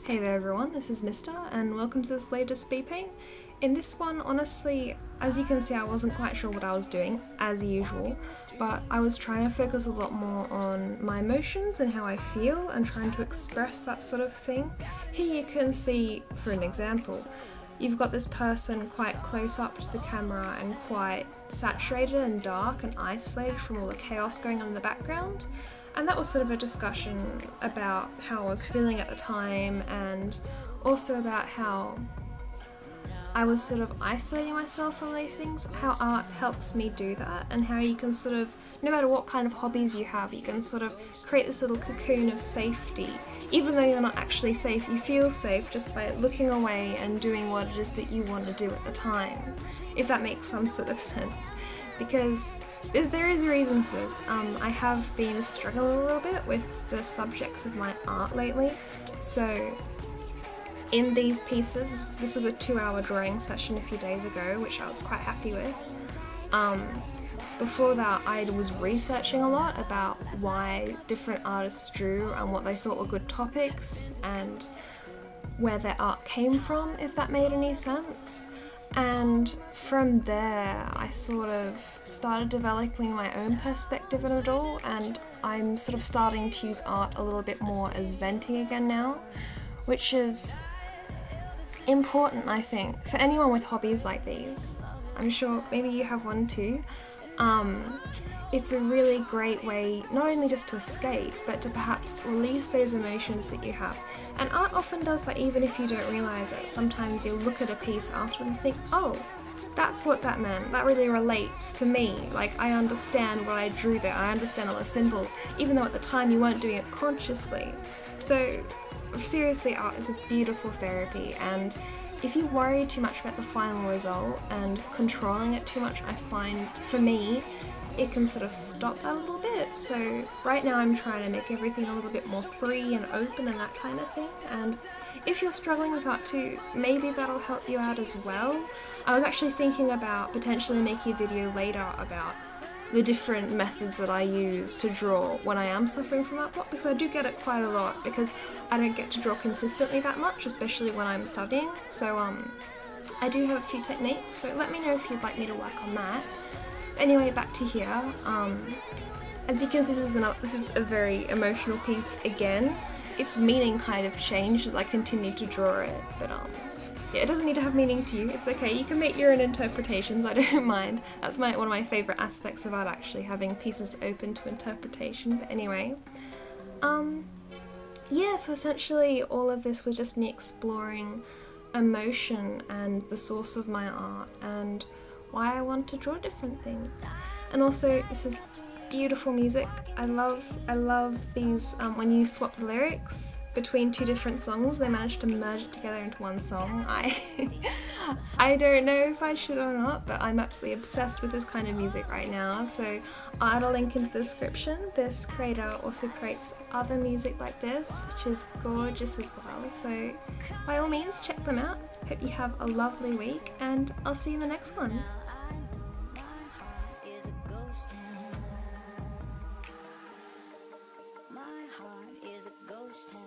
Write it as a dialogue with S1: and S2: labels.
S1: Hey there everyone, this is Mista and welcome to this latest speed paint. In this one, honestly, as you can see, I wasn't quite sure what I was doing, as usual, but I was trying to focus a lot more on my emotions and how I feel and trying to express that sort of thing. Here you can see, for an example, you've got this person quite close up to the camera and quite saturated and dark and isolated from all the chaos going on in the background. And that was sort of a discussion about how I was feeling at the time and also about how I was sort of isolating myself from these things, how art helps me do that, and how you can sort of, no matter what kind of hobbies you have, you can sort of create this little cocoon of safety. Even though you're not actually safe, you feel safe just by looking away and doing what it is that you want to do at the time, if that makes some sort of sense. Because there is a reason for this. I have been struggling a little bit with the subjects of my art lately, so in these pieces, this was a 2-hour drawing session a few days ago, which I was quite happy with. Before that, I was researching a lot about why different artists drew and what they thought were good topics and where their art came from, if that made any sense. And from there, I sort of started developing my own perspective on it all, and I'm sort of starting to use art a little bit more as venting again now, which is important, I think, for anyone with hobbies like these. I'm sure maybe you have one too. It's a really great way not only just to escape, but to perhaps release those emotions that you have. And art often does that even if you don't realise it. Sometimes you'll look at a piece afterwards and think, oh, that's what that meant, that really relates to me. Like, I understand what I drew there, I understand all the symbols, even though at the time you weren't doing it consciously. So seriously, art is a beautiful therapy, and if you worry too much about the final result and controlling it too much, I find, for me, it can sort of stop that a little bit. So right now I'm trying to make everything a little bit more free and open and that kind of thing, and if you're struggling with art too, maybe that'll help you out as well. I was actually thinking about potentially making a video later about the different methods that I use to draw when I am suffering from art block, because I do get it quite a lot because I don't get to draw consistently that much, especially when I'm studying. So I do have a few techniques, so let me know if you'd like me to work on that. Anyway, back to here. As you can see, this is a very emotional piece again. Its meaning kind of changed as I continued to draw it, but yeah, it doesn't need to have meaning to you. It's okay. You can make your own interpretations. I don't mind. That's one of my favourite aspects of art, actually, having pieces open to interpretation. But anyway, yeah. So essentially, all of this was just me exploring emotion and the source of my art and why I want to draw different things. And also, this is beautiful music. I love these, when you swap the lyrics between two different songs, they manage to merge it together into one song. I don't know if I should or not, but I'm absolutely obsessed with this kind of music right now, so I'll add a link into the description. This creator also creates other music like this, which is gorgeous as well, so by all means check them out. Hope you have a lovely week, and I'll see you in the next one. My heart is a ghost town.